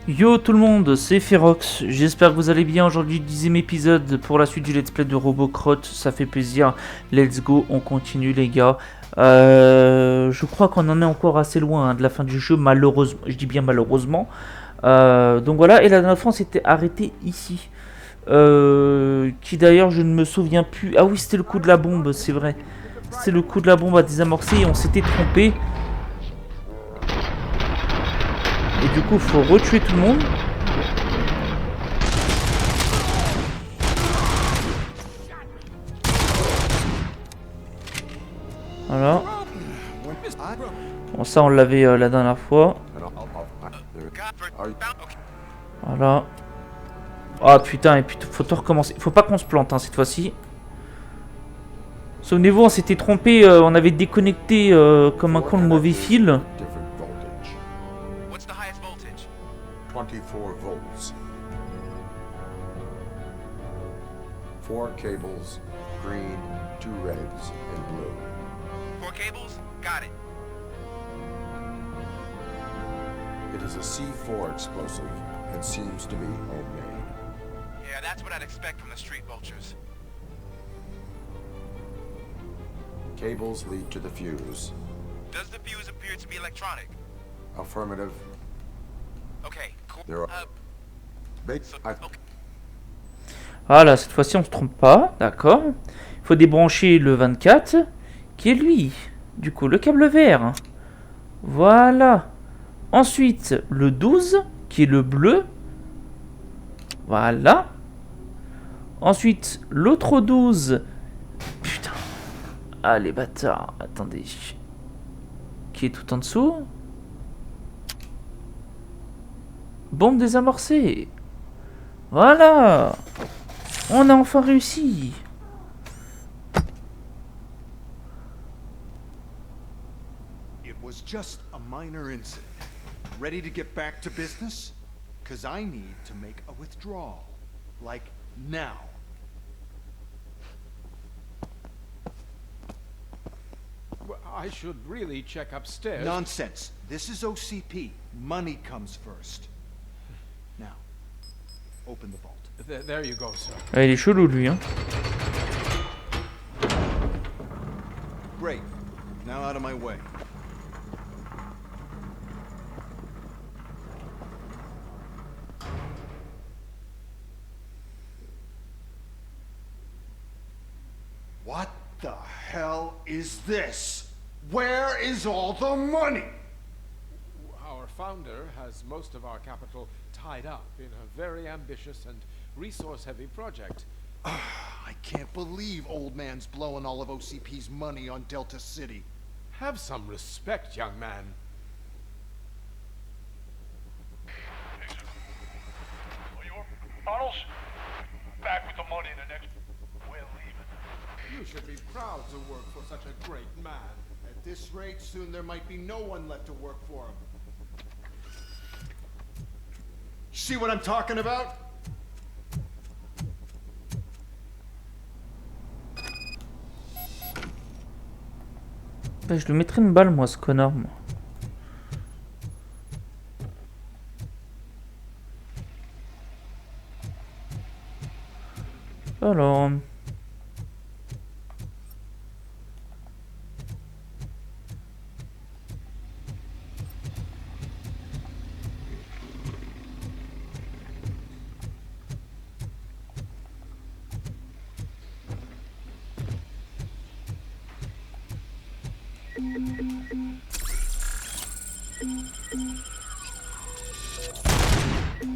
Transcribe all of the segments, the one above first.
Yo tout le monde, c'est Ferox, j'espère que vous allez bien. Aujourd'hui, 10e épisode pour la suite du let's play de Robocop, ça fait plaisir. Let's go, on continue les gars. Je crois qu'on en est encore assez loin de la fin du jeu, malheureusement, je dis bien malheureusement. Donc voilà, et la dernière fois on s'était arrêté ici. Qui d'ailleurs je ne me souviens plus. Ah oui, c'était le coup de la bombe, c'est vrai. C'est le coup de la bombe à désamorcer et on s'était trompé. Et du coup, faut retuer tout le monde. Voilà. Bon, ça, on l'avait la dernière fois. Voilà. Ah putain, et puis faut tout recommencer. Faut pas qu'on se plante hein, cette fois-ci. Souvenez-vous, on s'était trompé. On avait déconnecté comme un con le mauvais fil. 24 volts. 4 cables, green, 2 reds, and blue. 4 cables? Got it. It is a C4 explosive and seems to be homemade. Yeah, that's what I'd expect from the street vultures. Cables lead to the fuse. Does the fuse appear to be electronic? Affirmative. Okay, cool. There are... Okay. Voilà, cette fois-ci on se trompe pas, d'accord. Il faut débrancher le 24, qui est lui. Du coup, le câble vert. Voilà. Ensuite, le 12, qui est le bleu. Voilà. Ensuite, l'autre 12. Putain. Ah, les bâtards. Attendez. Qui est tout en dessous. Bombe désamorcée. Voilà. On a enfin réussi. It was just a minor incident. Ready to get back to business? 'Cause I need to make a withdrawal. Like now. Well, I should really check upstairs. Nonsense. This is OCP. Money comes first. Now, open the vault. There you go, sir. Ah, il est chelou lui hein. Great. Now out of my way. What the hell is this? Where is all the money? Our founder has most of our capital tied up in a very ambitious and resource-heavy project. I can't believe old man's blowing all of OCP's money on Delta City. Have some respect, young man. Arnold's back with the money in the next. We're leaving. You should be proud to work for such a great man. At this rate, soon there might be no one left to work for him. See what I'm talking about? Bah, je lui mettrais une balle moi ce connard moi. Alors...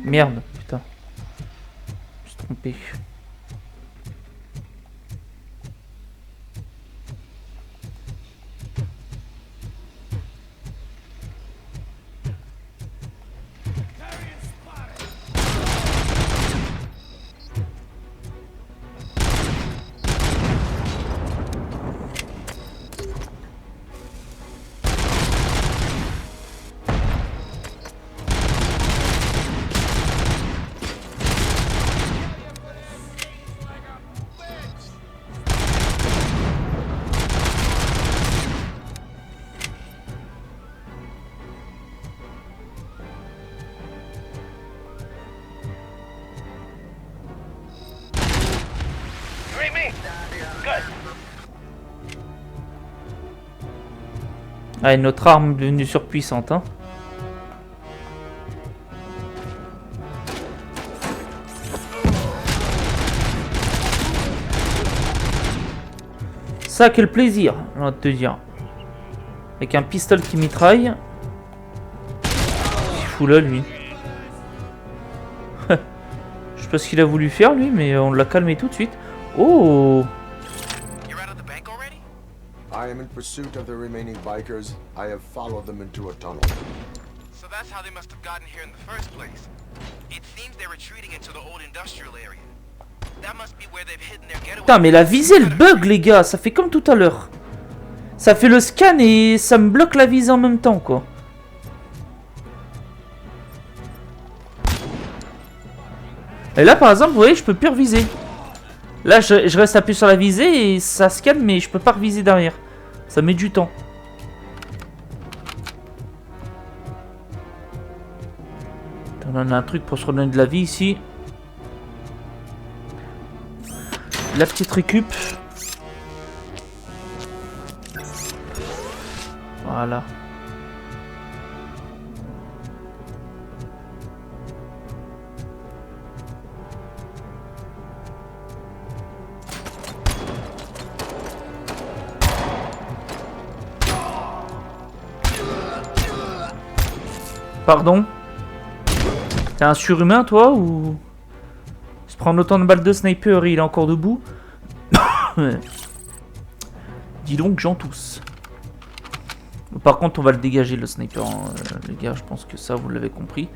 Merde, putain. Je me suis trompé. Ah, et notre arme est devenue surpuissante, hein. Ça, quel plaisir, j'ai envie de te dire. Avec un pistolet qui mitraille. Il fout là, lui. Je sais pas ce qu'il a voulu faire, lui, mais on l'a calmé tout de suite. Oh! You're out of the bank already? I am in pursuit of the remaining bikers. I have followed them into a tunnel. So that's how they must have gotten here in the first place. It seems they're retreating into the old industrial area. That must be where they've hidden their getaway. Putain, mais la visée, elle bug, les gars. Ça fait comme tout à l'heure. Ça fait le scan et ça me bloque la visée en même temps, quoi. Et là, par exemple, vous voyez, je peux plus reviser. Là, je reste appuyé sur la visée et ça scanne, mais je peux pas reviser derrière. Ça met du temps. On en a un truc pour se redonner de la vie ici. La petite récup. Voilà. Pardon? T'es un surhumain, toi, ou... Se prendre autant de balles de sniper et il est encore debout? Dis donc, j'en tousse. Par contre, on va le dégager, le sniper, hein, les gars. Je pense que ça, vous l'avez compris.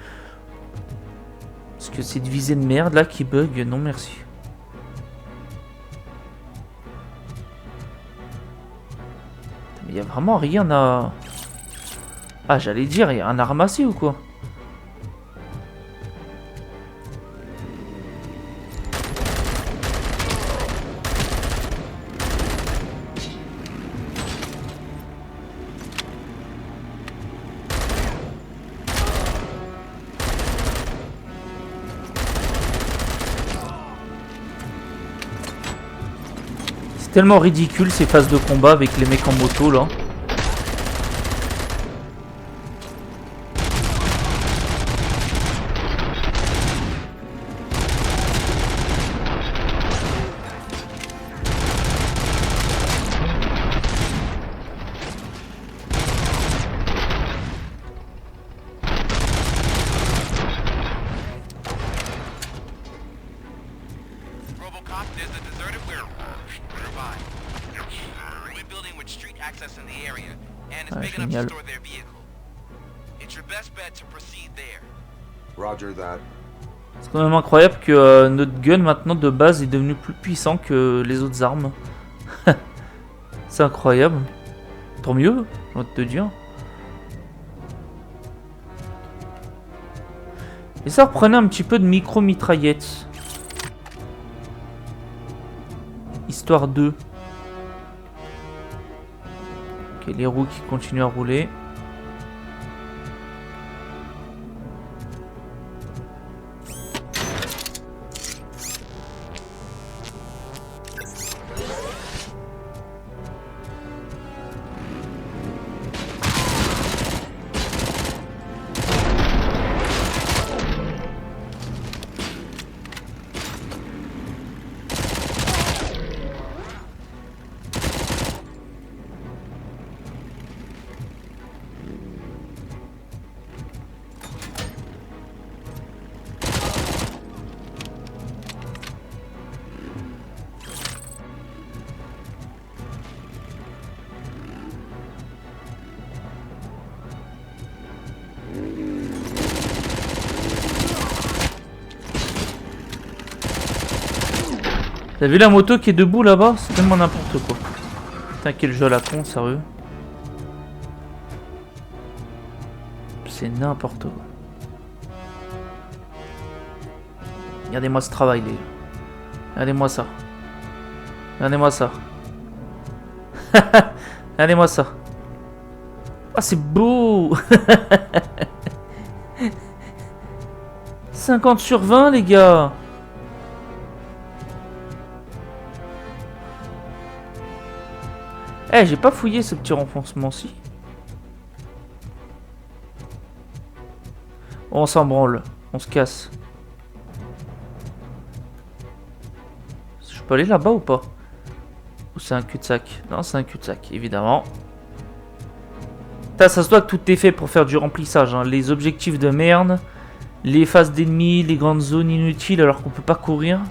Parce que cette visée de merde, là, qui bug, non merci. Mais il y a vraiment rien à... Ah, j'allais dire, il y a un à ramasser ou quoi? C'est tellement ridicule ces phases de combat avec les mecs en moto là. Robocop, there's a deserted warehouse nearby. We're building with street access in the area, and it's Ah, big enough génial. to store their vehicle. It's your best bet to proceed there. Roger that. C'est quand même incroyable que notre gun maintenant de base est devenu plus puissant que les autres armes. C'est incroyable. Tant mieux, j'ai envie de te dire. Et ça reprenait un petit peu de micro-mitraillette. Histoire 2. Ok, les roues qui continuent à rouler. T'as vu la moto qui est debout là-bas? C'est tellement n'importe quoi. Putain, quel jeu à la con, sérieux. C'est n'importe quoi. Regardez-moi ce travail, les gars. Regardez-moi ça. Regardez-moi ça. Regardez-moi ça. Ah, c'est beau. 50 sur 20, les gars. Eh, j'ai pas fouillé ce petit renfoncement-ci. On s'en branle. On se casse. Je peux aller là-bas ou pas? Ou c'est un cul-de-sac? Non, c'est un cul-de-sac, évidemment. Ça se voit que tout est fait pour faire du remplissage. Hein. Les objectifs de merde, les phases d'ennemis, les grandes zones inutiles alors qu'on peut pas courir.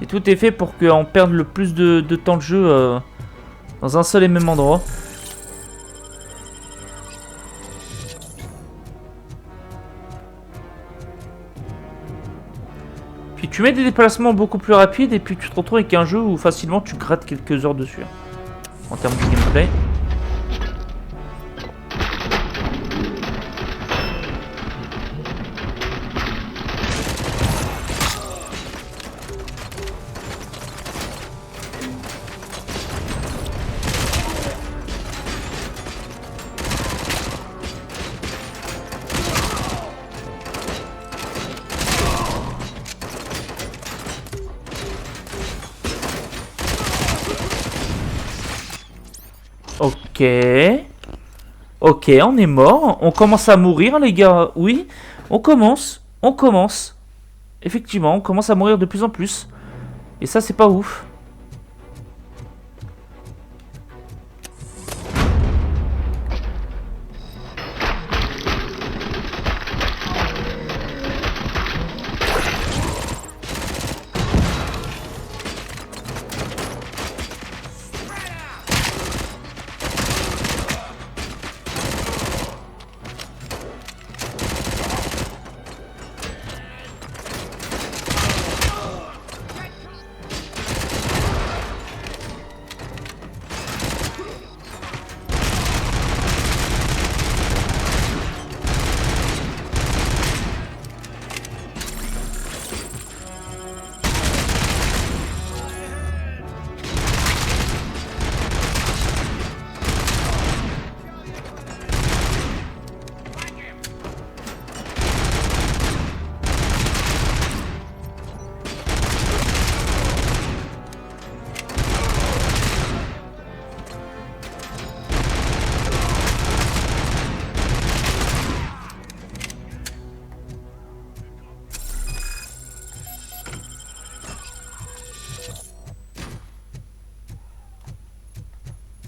Et tout est fait pour qu'on perde le plus de temps de jeu dans un seul et même endroit. Puis tu mets des déplacements beaucoup plus rapides et puis tu te retrouves avec un jeu où facilement tu grattes quelques heures dessus. En termes de gameplay. Ok. Ok, on est mort. On commence à mourir, les gars. Oui, on commence. On commence. Effectivement, on commence à mourir de plus en plus. Et ça, c'est pas ouf.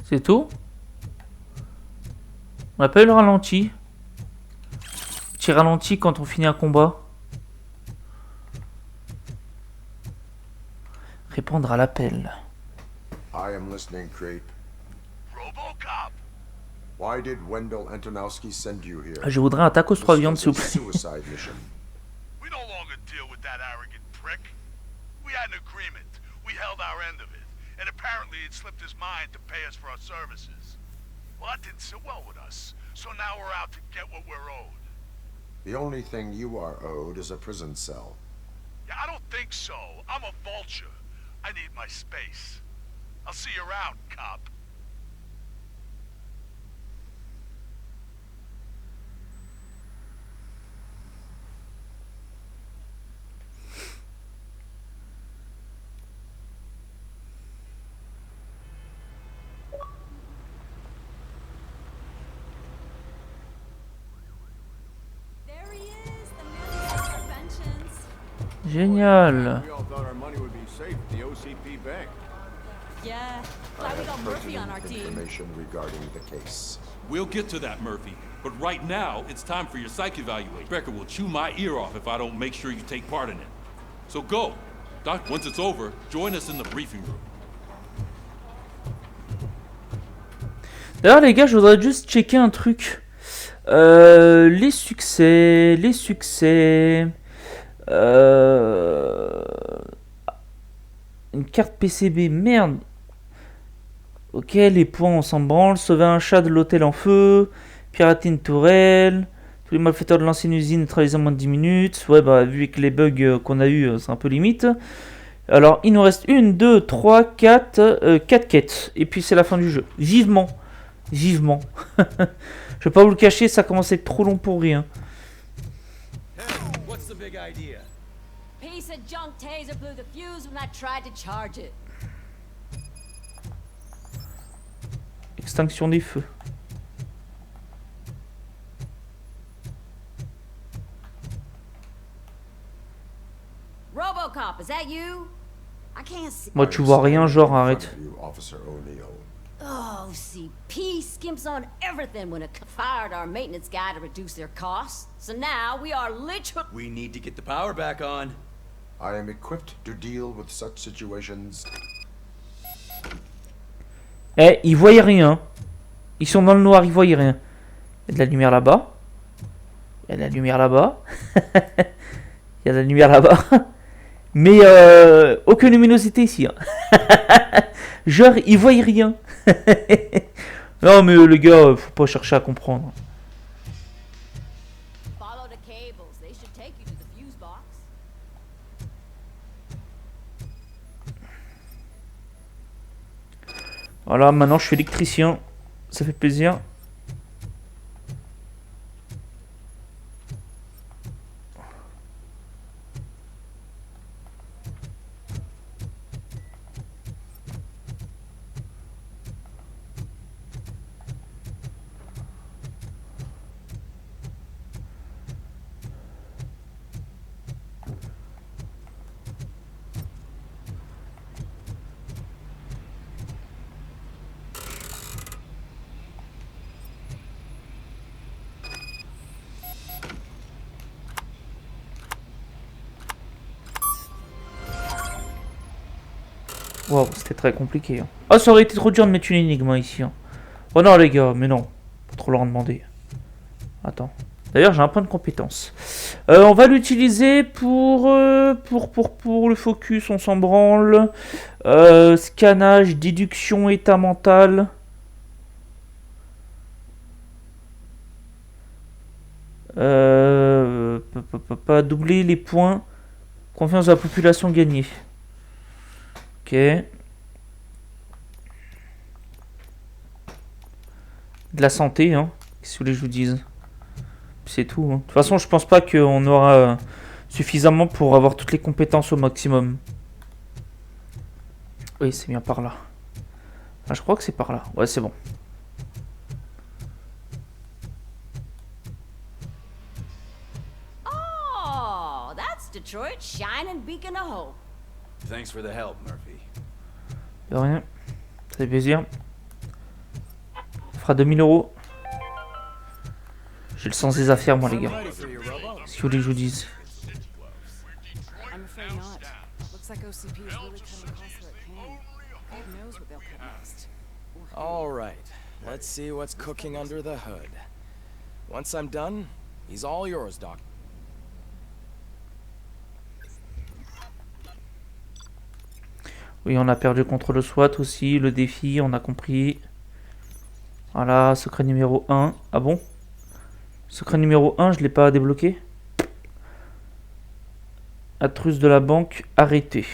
C'est tout. On n'a pas eu le ralenti. Petit ralenti quand on finit un combat. Répondre à l'appel. I am listening, Creep. Robocop! Why did Wendell Antonowski send you here? Je voudrais un tacos 3 viandes, s'il vous This plaît. was a suicide mission. We no longer deal with that arrogant prick. We had an agreement. We held our end of it. And apparently it slipped his mind to pay us for our services. Well, that didn't sit well with us. So now we're out to get what we're owed. The only thing you are owed is a prison cell. Yeah, I don't think so. I'm a vulture. I need my space. I'll see you around, cop. There he is, the man of inventions. Génial. We all thought our money would be safe at the OCP bank. Yeah, I glad we have got Murphy on pertinent our team. information regarding the case. We'll get to that, Murphy. But right now, it's time for your psych evaluation. Becker will chew my ear off if I don't make sure you take part in it. So go. Doc, once it's over, join us in the briefing room. D'ailleurs, les gars, je voudrais juste checker un truc. Les succès. Une carte PCB, merde. Ok, les points, on s'en branle. Sauver un chat de l'hôtel en feu. Pirater une tourelle. Tous les malfaiteurs de l'ancienne usine neutralisés en moins de 10 minutes. Ouais, bah, vu que les bugs qu'on a eu, c'est un peu limite. Alors, il nous reste 1, 2, 3, 4 quêtes. Et puis, c'est la fin du jeu. Vivement. Je vais pas vous le cacher, ça commence à être trop long pour rien. What's the big idea? Piece of junk taser blew the fuse when I tried to charge it. Extinction des feux. Robocop, is that you? I can't see. Moi, tu vois rien, genre, arrête. Officer O'Neill. Oh, CP skimps on everything when it fired our maintenance guy to reduce their costs. So now we are literally. We need to get the power back on. I am equipped to deal with such situations. Eh, ils voyaient rien. Ils sont dans le noir, ils voyaient rien. Il y a de la lumière là-bas. Il y a de la lumière là-bas. Il y a de la lumière là-bas. Mais aucune luminosité ici. Hein. Genre, ils voyaient rien. Non, mais le gars, faut pas chercher à comprendre. Follow the cables. They should take you to the fuse box. Voilà, maintenant je suis électricien. Ça fait plaisir. Waouh, c'était très compliqué. Hein. Ah, ça aurait été trop dur de mettre une énigme hein, ici. Hein. Oh non, les gars, mais non. Pas trop leur en demander. Attends. D'ailleurs, j'ai un point de compétence. On va l'utiliser pour le focus, on s'en branle. Scannage, déduction, état mental. Pas doubler les points. Confiance de la population gagnée. Ok. De la santé, hein. Qu'est-ce que vous voulez que je vous dise? C'est tout. Hein. De toute façon, je pense pas qu'on aura suffisamment pour avoir toutes les compétences au maximum. Oui, c'est bien par là. Ah, je crois que c'est par là. Ouais, c'est bon. Oh, that's Detroit's shining beacon of hope. Thanks for the help, Murphy. De rien. Ça fait plaisir. Ça fera 2000 €. J'ai le sens des affaires, moi, les gars. Qu'est-ce que vous voulez que je vous dise? I'm afraid not. Looks like OCP is really cutting costs where it can. God knows what they'll cut next. All right, let's see what's cooking under the hood. Once I'm done, he's all yours, Doc. Oui, on a perdu contre le SWAT aussi, le défi, on a compris. Voilà, secret numéro 1. Ah bon? Secret numéro 1, je l'ai pas débloqué. Intruse de la banque, arrêté.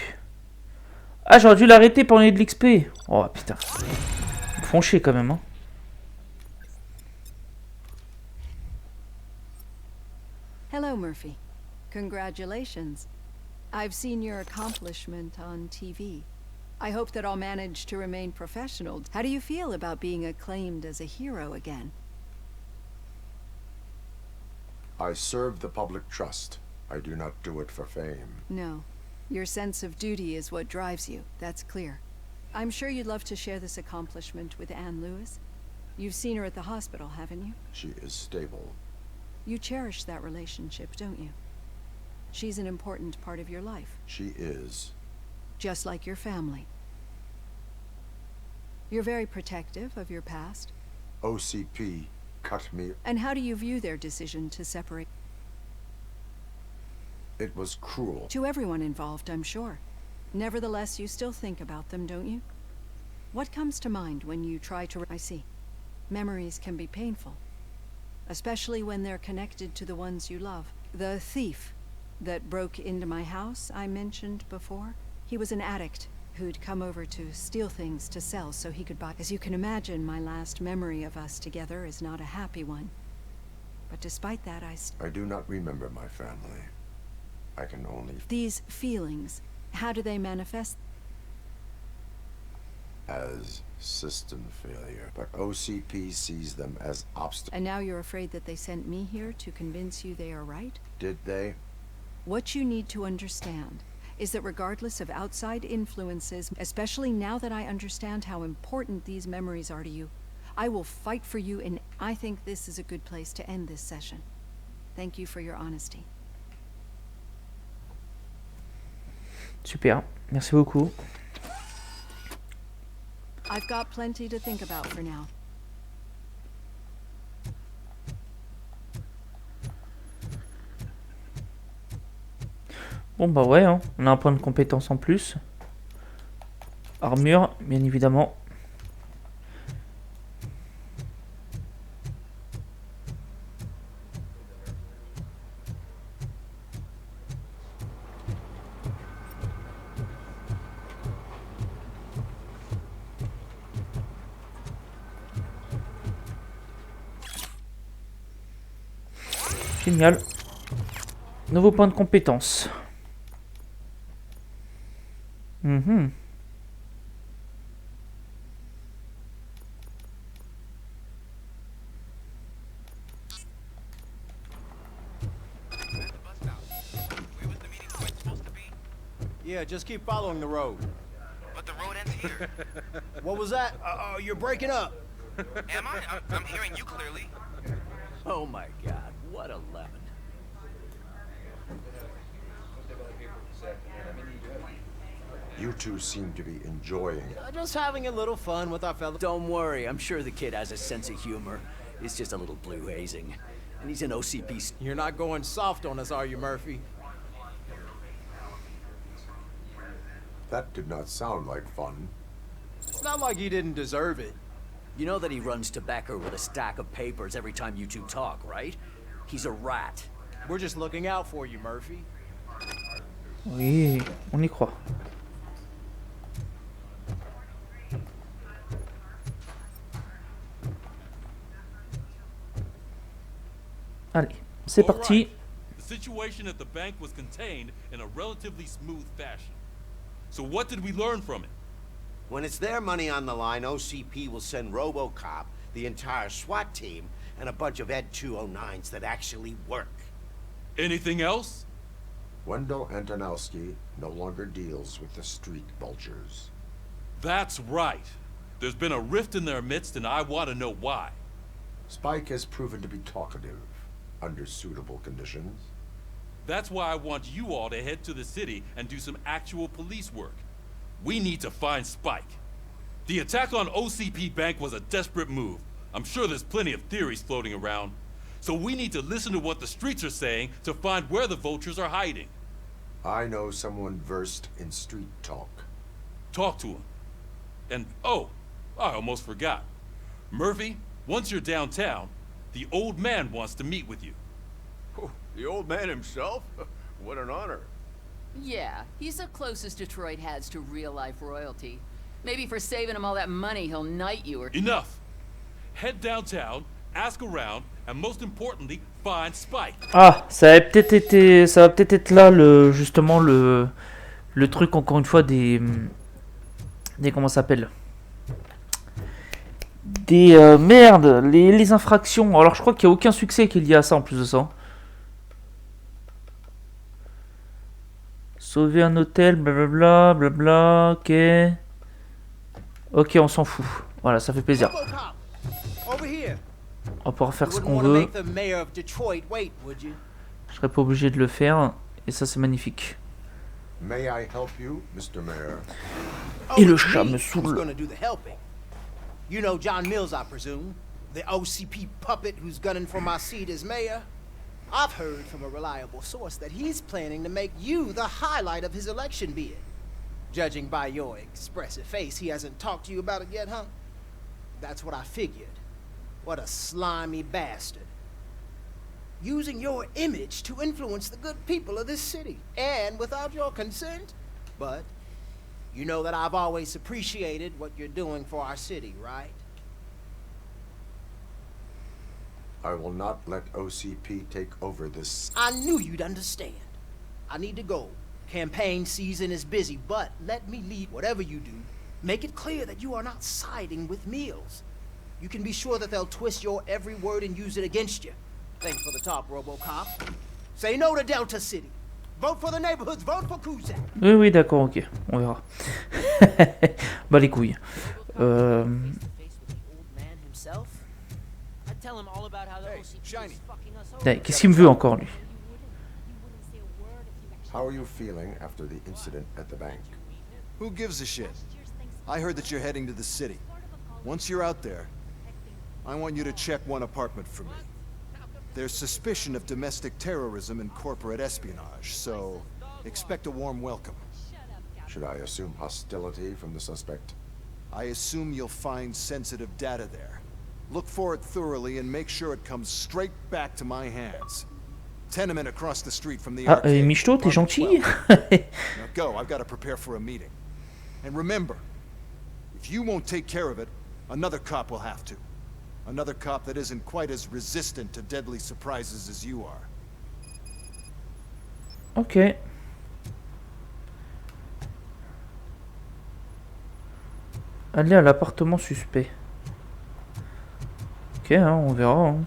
Ah, j'aurais dû l'arrêter pour donner de l'XP. Oh putain. Ils me font chier quand même, hein. Hello, Murphy. Congratulations. I've seen your accomplishment on TV. I hope that I'll manage to remain professional. How do you feel about being acclaimed as a hero again? I serve the public trust. I do not do it for fame. No. Your sense of duty is what drives you. That's clear. I'm sure you'd love to share this accomplishment with Anne Lewis. You've seen her at the hospital, haven't you? She is stable. You cherish that relationship, don't you? She's an important part of your life. She is. Just like your family. You're very protective of your past. OCP cut me. And how do you view their decision to separate? It was cruel. To everyone involved, I'm sure. Nevertheless, you still think about them, don't you? What comes to mind when you try to... I see. Memories can be painful. Especially when they're connected to the ones you love. The thief that broke into my house I mentioned before, he was an addict who'd come over to steal things to sell so he could buy. As you can imagine, my last memory of us together is not a happy one. But despite that, I do not remember my family. I can only... These feelings, how do they manifest? as system failure, but OCP sees them as obstacles. And now you're afraid that they sent me here to convince you they are right? Did they? What you need to understand is that regardless of outside influences, especially now that I understand how important these memories are to you, I will fight for you, and I think this is a good place to end this session. Thank you for your honesty. Super, merci beaucoup. I've got plenty to think about for now. Bon bah ouais, hein. On a un point de compétence en plus. Armure, bien évidemment. Génial. Nouveau point de compétence. Mhm. Yeah, just keep following the road. But the road ends here. What was that? You're breaking up. Am I? I'm hearing you clearly. Oh my god, what a lemon. You two seem to be enjoying it. Just having a little fun with our fellow. Don't worry, I'm sure the kid has a sense of humor. It's just a little blue hazing. And he's an OCP. You're not going soft on us, are you, Murphy? That did not sound like fun. It's not like he didn't deserve it. You know that he runs to Becker with a stack of papers every time you two talk, right? He's a rat. We're just looking out for you, Murphy. Oui, on y croit. Allez, c'est parti. The situation at the bank was contained in a relatively smooth fashion. So what did we learn from it? When it's their money on the line, OCP will send Robocop, the entire SWAT team, and a bunch of Ed 209s that actually work. Anything else? Wendell Antonowski no longer deals with the street vultures. That's right. There's been a rift in their midst, and I want to know why. Spike has proven to be talkative under suitable conditions. That's why I want you all to head to the city and do some actual police work. We need to find Spike. The attack on OCP Bank was a desperate move. I'm sure there's plenty of theories floating around. So we need to listen to what the streets are saying to find where the vultures are hiding. I know someone versed in street talk. Talk to him. And, oh, I almost forgot. Murphy, once you're downtown, the old man wants to meet with you. Oh, the old man himself? What an honor. Yeah, he's the closest Detroit has to real-life royalty. Maybe for saving him all that money, he'll knight you or... Enough! Head downtown, ask around, and most importantly, find Spike. Ah, ça va peut-être être là justement le truc encore une fois des comment ça s'appelle, des merde, les infractions. Alors je crois qu'il n'y a aucun succès qui est lié à ça en plus de ça. Sauver un hôtel, blablabla, blabla, ok. Ok, on s'en fout. Voilà, ça fait plaisir. On va pouvoir faire ce qu'on veut. Je serais pas obligé de le faire. Et ça, c'est magnifique. May I help you, Mr. Mayor? Et le chat me saoule. You know John Mills, I presume. The OCP puppet who's gunning for my seat as mayor. I've heard from a reliable source that he's planning to make you the highlight of his election bid. Judging by your expressive face, he hasn't talked to you about it yet, huh? That's what I figured. What a slimy bastard. Using your image to influence the good people of this city, and without your consent. But you know that I've always appreciated what you're doing for our city, right? I will not let OCP take over this. I knew you'd understand. I need to go. Campaign season is busy, but let me lead whatever you do. Make it clear that you are not siding with Meals. You can be sure that they'll twist your every word and use it against you. Thanks for the talk, Robocop. Say no to Delta City. Vote for the neighborhoods, vote for Kuzak. Oui, oui, d'accord, ok. On verra. Bah les couilles. Qu'est-ce qu'il me veut encore, lui? How are you feeling after the incident at the bank? Who gives a shit? I heard that you're heading to the city. Once you're out there, I want you to check one apartment for me. There's suspicion of domestic terrorism and corporate espionage, so expect a warm welcome. Should I assume hostility from the suspect? I assume you'll find sensitive data there. Look for it thoroughly and make sure it comes straight back to my hands. Tenement across the street from the arcade. Michto, t'es gentil. Now go, I've got to prepare for a meeting. And remember, if you won't take care of it, another cop will have to. Another cop that isn't quite as resistant to deadly surprises as you are. Ok. Aller à l'appartement suspect. Ok, hein, on verra. Hein.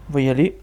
On va y aller.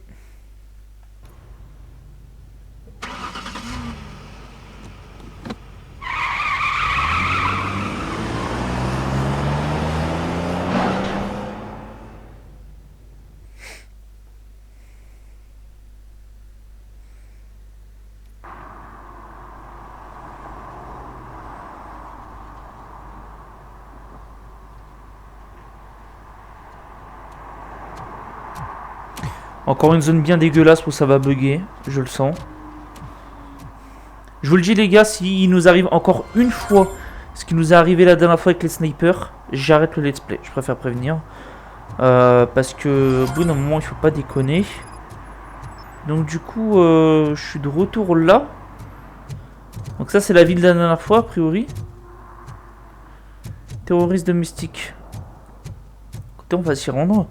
Encore une zone bien dégueulasse où ça va bugger, je le sens. Je vous le dis les gars, s'il nous arrive encore une fois ce qui nous est arrivé la dernière fois avec les snipers, j'arrête le let's play, je préfère prévenir. Parce que au bout d'un moment il faut pas déconner. Donc du coup je suis de retour là. Donc ça c'est la ville de la dernière fois a priori. Terroriste domestique. Écoutez, on va s'y rendre.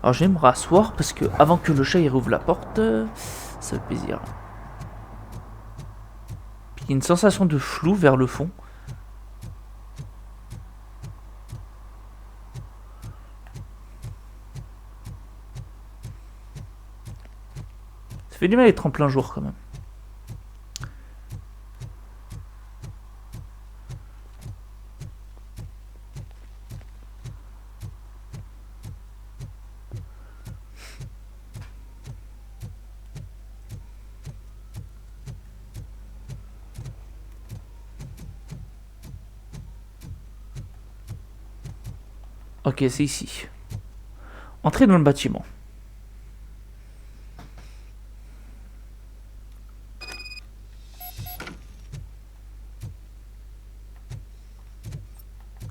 Alors je vais me rasseoir parce que avant que le chat il rouvre la porte, ça fait plaisir. Puis il y a une sensation de flou vers le fond. Ça fait du mal d'être en plein jour quand même. Ok, c'est ici. Entrez dans le bâtiment.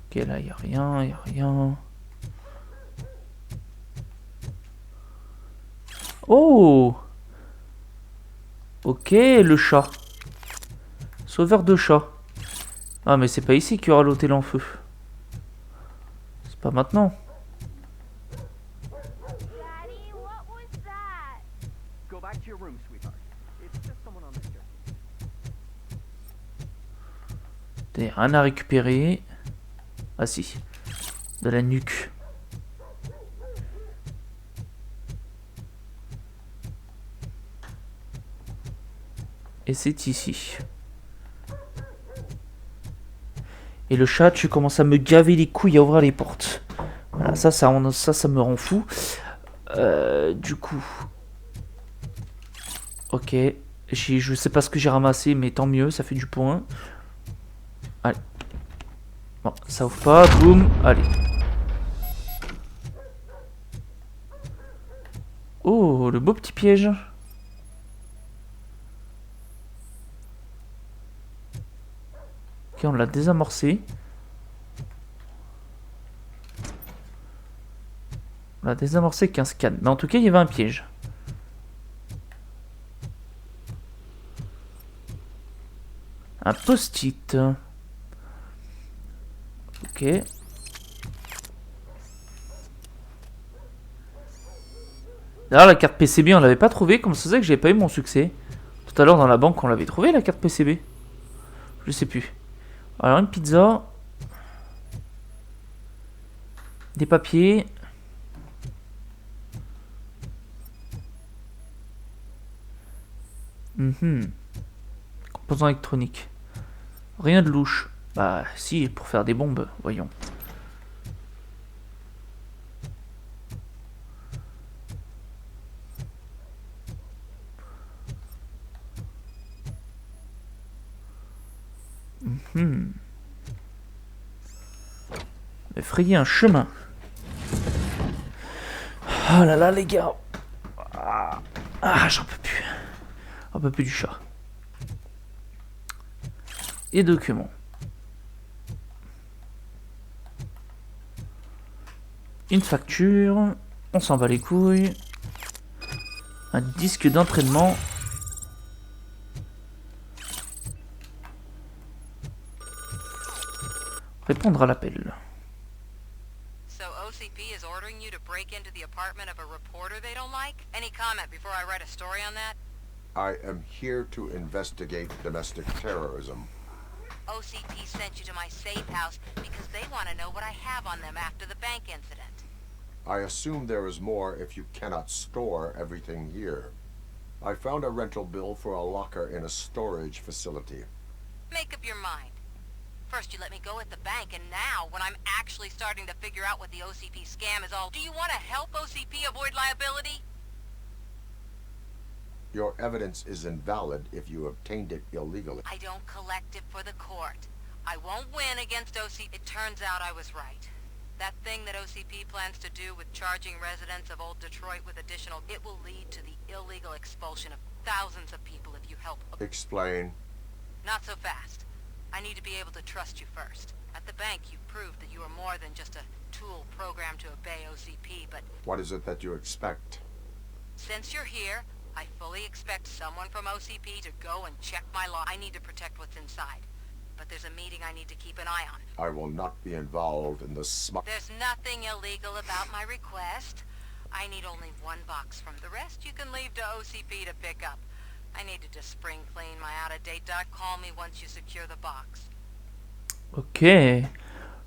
Ok, là, il n'y a rien, il n'y a rien. Oh! Ok, le chat. Sauveur de chat. Ah, mais c'est pas ici qu'il y aura l'hôtel en feu. Pas maintenant. T'as rien à récupérer. Ah si. De la nuque. Et c'est ici. Et le chat, tu commences à me gaver les couilles à ouvrir les portes. Voilà, ça me rend fou. Du coup. Ok. Je sais pas ce que j'ai ramassé, mais tant mieux, ça fait du point. Allez. Bon, ça ouvre pas. Boum. Allez. Oh, le beau petit piège. Ok, on l'a désamorcé. On l'a désamorcé qu'un scan. Mais en tout cas, il y avait un piège. Un post-it. Ok. D'ailleurs, la carte PCB, on l'avait pas trouvée. Comment ça se fait que j'ai pas eu mon succès? Tout à l'heure, dans la banque, on l'avait trouvé, la carte PCB. Je sais plus. Alors, une pizza. Des papiers. Composants électroniques. Rien de louche. Bah si, pour faire des bombes, voyons. Frayer un chemin. Oh là là les gars. J'en peux plus. J'en peux plus du chat. Et documents. Une facture. On s'en bat les couilles. Un disque d'entraînement. Répondre à l'appel. So OCP is ordering you to break into the apartment of a reporter they don't like? Any comment before I write a story on that? I am here to investigate domestic terrorism. OCP sent you to my safe house because they want to know what I have on them after the bank incident. I assume there is more if you cannot store everything here. I found a rental bill for a locker in a storage facility. Make up your mind. First you let me go at the bank, and now, when I'm actually starting to figure out what the OCP scam is all, do you want to help OCP avoid liability? Your evidence is invalid if you obtained it illegally. I don't collect it for the court. I won't win against OCP. It turns out I was right. That thing that OCP plans to do with charging residents of Old Detroit with additional, it will lead to the illegal expulsion of thousands of people if you help. Explain. Not so fast. I need to be able to trust you first. At the bank, you proved that you are more than just a tool programmed to obey OCP, but... What is it that you expect? Since you're here, I fully expect someone from OCP to go and check my law. I need to protect what's inside. But there's a meeting I need to keep an eye on. I will not be involved in the There's nothing illegal about my request. I need only one box from the rest. You can leave to OCP to pick up. I needed to spring clean my out-of-date doc. Call me once you secure the box. Ok.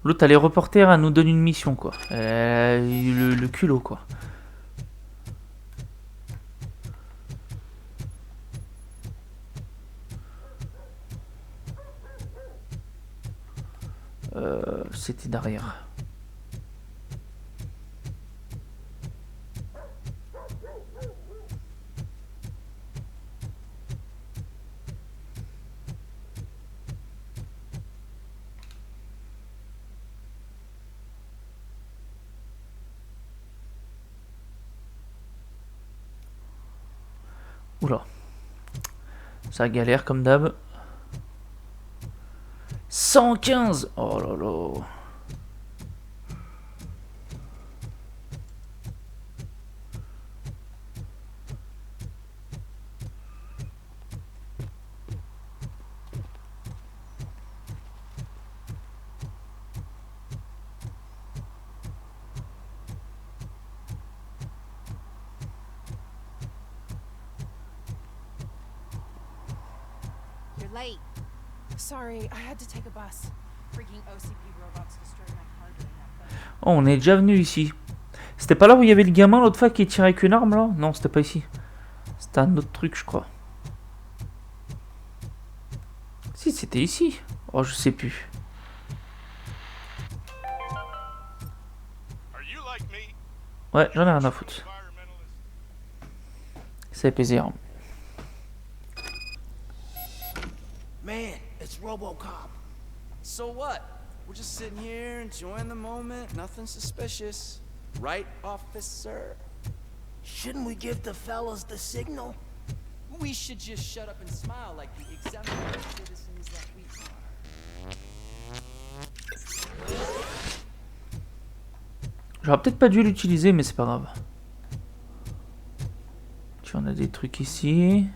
L'autre, les reporters, elle nous donne une mission, quoi. Le culot, quoi. C'était derrière. Oula. Ça galère comme d'hab. 115. Oh là là. You're late. Sorry, I had to take a bus. Freaking OCP robots destroyed my car during that thing. Oh, on est déjà venu ici. C'était pas là où il y avait le gamin l'autre fois qui tirait avec une arme là? Non, c'était pas ici. C'était un autre truc, je crois. Si, c'était ici. Oh, je sais plus. Ouais, j'en ai rien à foutre. C'est plaisir. Man, it's Robocop. So what? We're just sitting here enjoying the moment, nothing suspicious. Right, officer? Shouldn't we give the fellas the signal? We should just shut up and smile like the exemplary citizens that we are. J'aurais peut-être pas dû l'utiliser, mais c'est pas grave. Tu en as des trucs ici.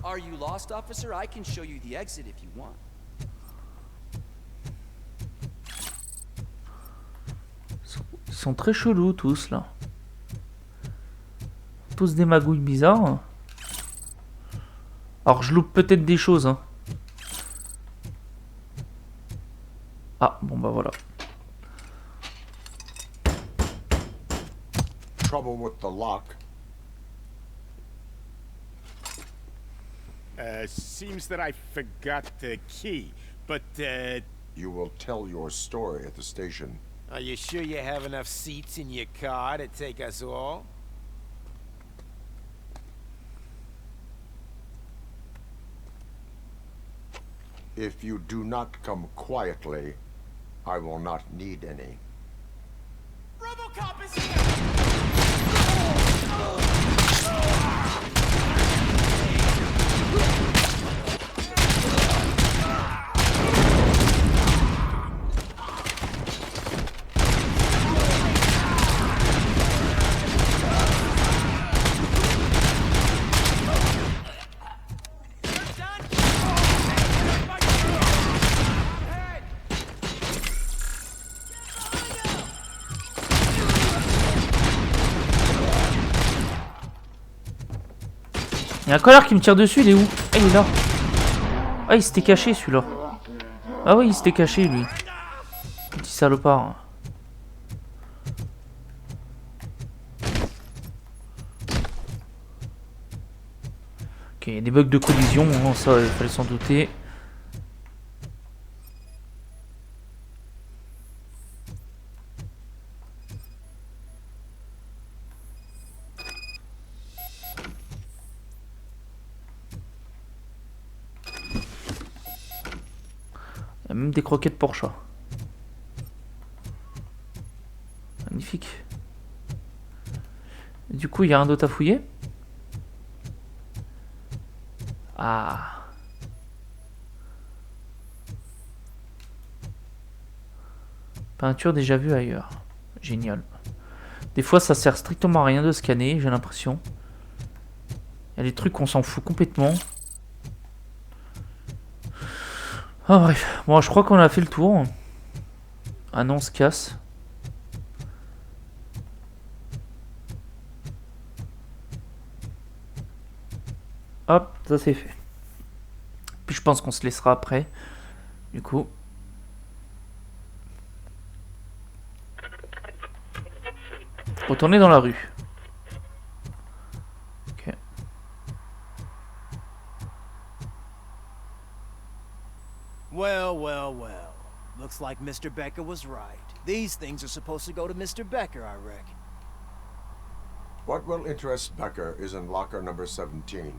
Are you lost, officer? I can show you the exit if you want. Ils sont très chelous tous là. pose des magouilles bizarres. Alors je loupe peut-être des choses. Hein. Ah, bon bah voilà. Trouble with the lock. Seems that I forgot the key, but, You will tell your story at the station. Are you sure you have enough seats in your car to take us all? If you do not come quietly, I will not need any. Robocop is here! Il y a un connard qui me tire dessus, il est où? Ah, il est là. Ah, il s'était caché celui-là. Ah oui, il s'était caché lui. Petit salopard. Ok, il y a des bugs de collision, bon, ça il fallait s'en douter. Il y a même des croquettes pour chat. Magnifique. Et du coup, il y a rien d'autre à fouiller. Ah. Peinture déjà vue ailleurs. Génial. Des fois, ça sert strictement à rien de scanner, j'ai l'impression. Il y a des trucs qu'on s'en fout complètement. Ah bref, bon je crois qu'on a fait le tour. Ah non, on se casse. Hop, ça c'est fait. Puis je pense qu'on se laissera après. Du coup. Retourner dans la rue. Ok. Well, well, well. Looks like Mr. Becker was right. These things are supposed to go to Mr. Becker, I reckon. What will interest Becker is in locker number 17.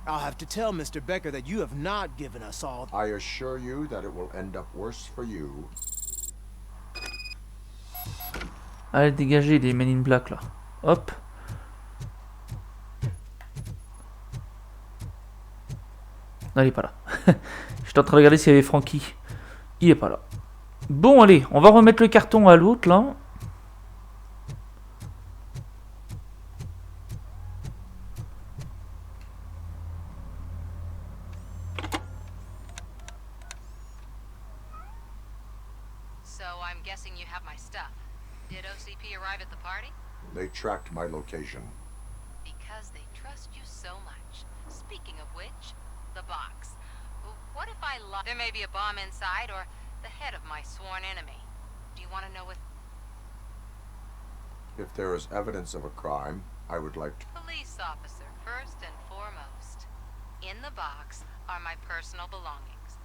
I'll have to tell Mr. Becker that you have not given us all... I assure you that it will end up worse for you. Allez, dégagez les Men in Black là. Hop. Non, il est pas là. J'étais en train de regarder s'il y avait Frankie. Il est pas là. Bon, allez, on va remettre le carton à l'autre là. They tracked my location. Because they trust you so much. Speaking of which, the box. What if I lie? There may be a bomb inside or the head of my sworn enemy. Do you want to know what... If there is evidence of a crime, I would like to... Police officer, first and foremost. In the box are my personal belongings.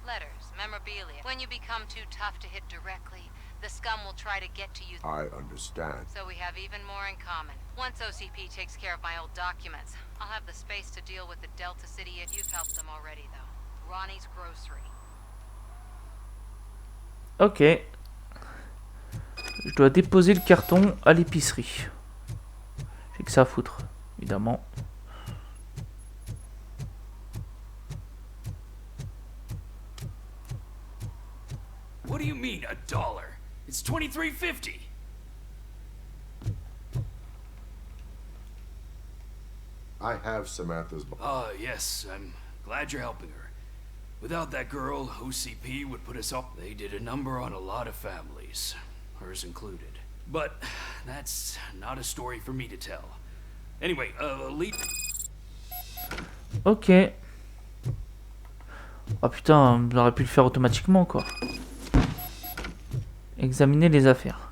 Letters, memorabilia. When you become too tough to hit directly, the scum will try to get to you. I understand. So we have even more in common. Once OCP takes care of my old documents, I'll have the space to deal with the Delta City. You've helped them already, though. Ronnie's Grocery. Ok. Je dois déposer le carton à l'épicerie. J'ai que ça à foutre, évidemment. What do you mean, $1? It's $23.50. I have Samantha's... Yes, I'm glad you're helping her. Without that girl, OCP would put us up. They did a number on a lot of families, hers included. But that's not a story for me to tell. Anyway, leave. Ok. Oh putain, on aurait pu le faire automatiquement quoi. Examiner les affaires.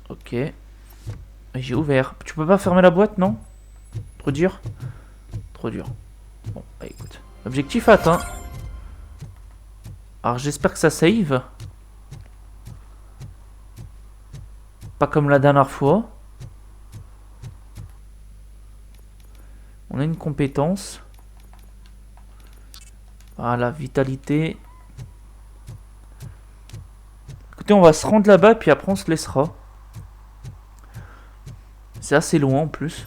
Ok. J'ai ouvert. Tu peux pas fermer la boîte, non? Trop dur? Trop dur. Bon, bah écoute. Objectif atteint. Alors j'espère que ça save. Pas comme la dernière fois. On a une compétence. Voilà, vitalité. Écoutez, on va se rendre là-bas, puis après on se laissera. C'est assez loin en plus.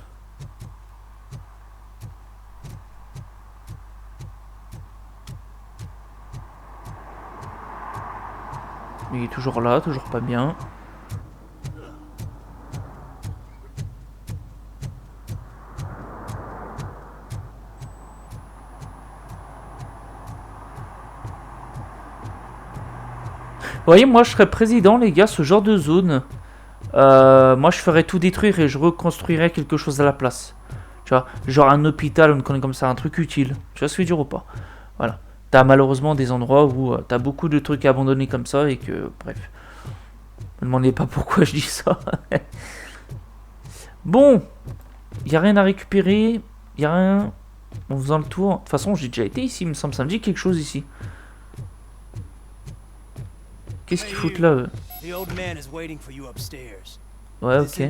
Il est toujours là, toujours pas bien. Vous voyez, moi je serais président, les gars, ce genre de zone. Moi je ferais tout détruire et je reconstruirais quelque chose à la place. Tu vois, genre un hôpital, une connerie comme ça, un truc utile. Tu vois ce que je veux dire ou pas? Voilà. T'as malheureusement des endroits où t'as beaucoup de trucs abandonnés comme ça et que, bref. Ne me demandez pas pourquoi je dis ça. Bon. Y a rien à récupérer. Y a rien. En faisant le tour. De toute façon, j'ai déjà été ici, il me semble. Ça me dit quelque chose ici. Qu'est-ce qu'ils foutent là, eux? Ouais, ok.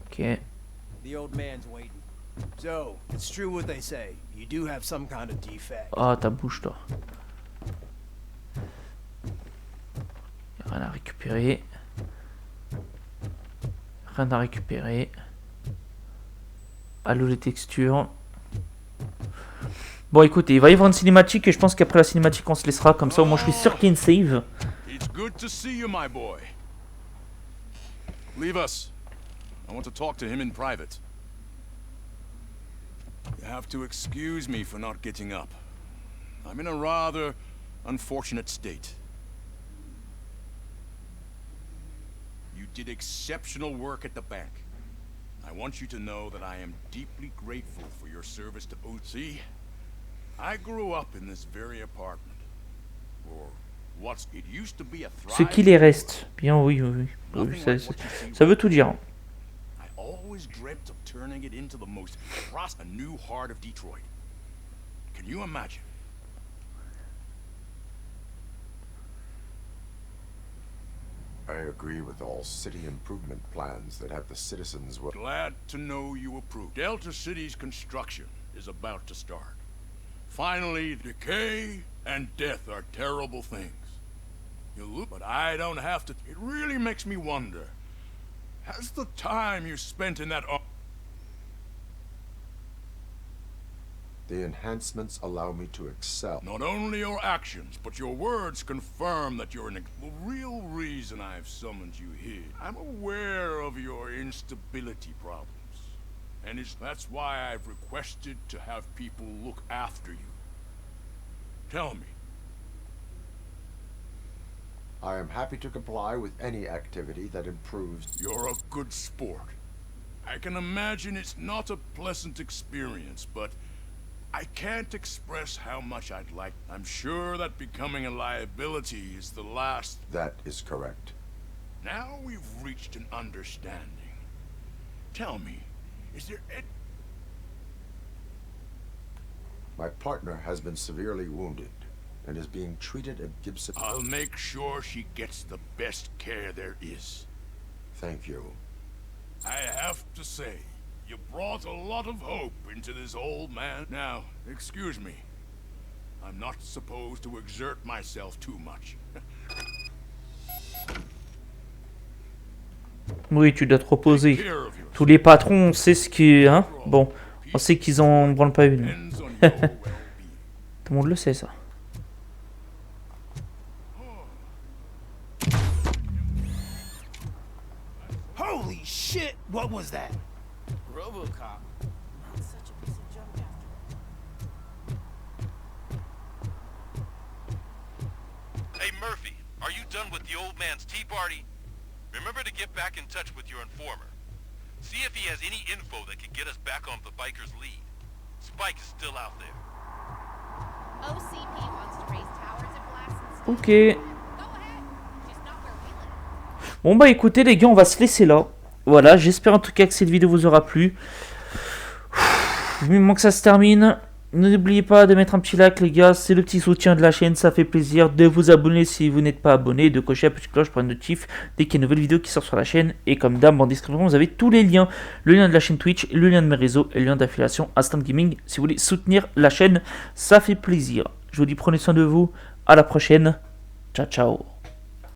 Ok. The old man's waiting. So, it's true what they say. You do have some kind of defect. Ah, ta bouche, toi. Y'a rien à récupérer. Rien à récupérer. Allô les textures. Bon écoutez, il va y avoir une cinématique et je pense qu'après la cinématique on se laissera comme ça. Au moins je suis sûr qu'il y a une save. It's good to see you, my boy. Leave us. I want to talk to him in private. You have to excuse me for not getting up. I'm in a rather unfortunate state. You did exceptional work at the bank. I want you to know that I am deeply grateful for your service to OC. I grew up in this very apartment. Or what it used to be a Ce qu'il y reste. Bien oui, oui, oui. Ça veut tout dire. I always dreamt of turning it into the most a new heart of Detroit. Can you imagine? I agree with all city improvement plans that have the citizens well. Glad to know you approve. Delta City's construction is about to start. Finally, decay and death are terrible things. You look, but I don't have to. It really makes me wonder. Has the time you spent in that... The enhancements allow me to excel. Not only your actions, but your words confirm that you're the real reason I've summoned you here. I'm aware of your instability problems. And that's why I've requested to have people look after you. Tell me. I am happy to comply with any activity that improves. You're a good sport. I can imagine it's not a pleasant experience, but I can't express how much I'd like. I'm sure that becoming a liability is the last... That is correct. Now we've reached an understanding. Tell me, is there any... My partner has been severely wounded and is being treated at Gibson. I'll make sure she gets the best care there is. Thank you. I have to say, you brought a lot of hope into this old man. Now, excuse me. I'm not supposed to exert myself too much. Oui, tu dois te reposer. Tous les patrons, on sait ce qui... Hein? Bon, on sait qu'ils en branlent pas une. Tout le monde le sait, ça. Holy shit! What was that? Robocop. Not such a piece of junk after all. Hey, Murphy, are you done with the old man's tea party? Remember to get back in touch with your informer. See if he has any info that could get us back on the biker's lead. Spike is still out there. OCP wants to raise towers and blast. Ok. Bon bah écoutez les gars, on va se laisser là. Voilà, j'espère en tout cas que cette vidéo vous aura plu. Vivement que ça se termine. N'oubliez pas de mettre un petit like les gars, c'est le petit soutien de la chaîne, ça fait plaisir. De vous abonner si vous n'êtes pas abonné, de cocher la petite cloche pour une notif dès qu'il y a une nouvelle vidéo qui sort sur la chaîne. Et comme d'hab, en description vous avez tous les liens. Le lien de la chaîne Twitch, le lien de mes réseaux et le lien d'affiliation Instant Gaming. Si vous voulez soutenir la chaîne, ça fait plaisir. Je vous dis prenez soin de vous, à la prochaine. Ciao ciao.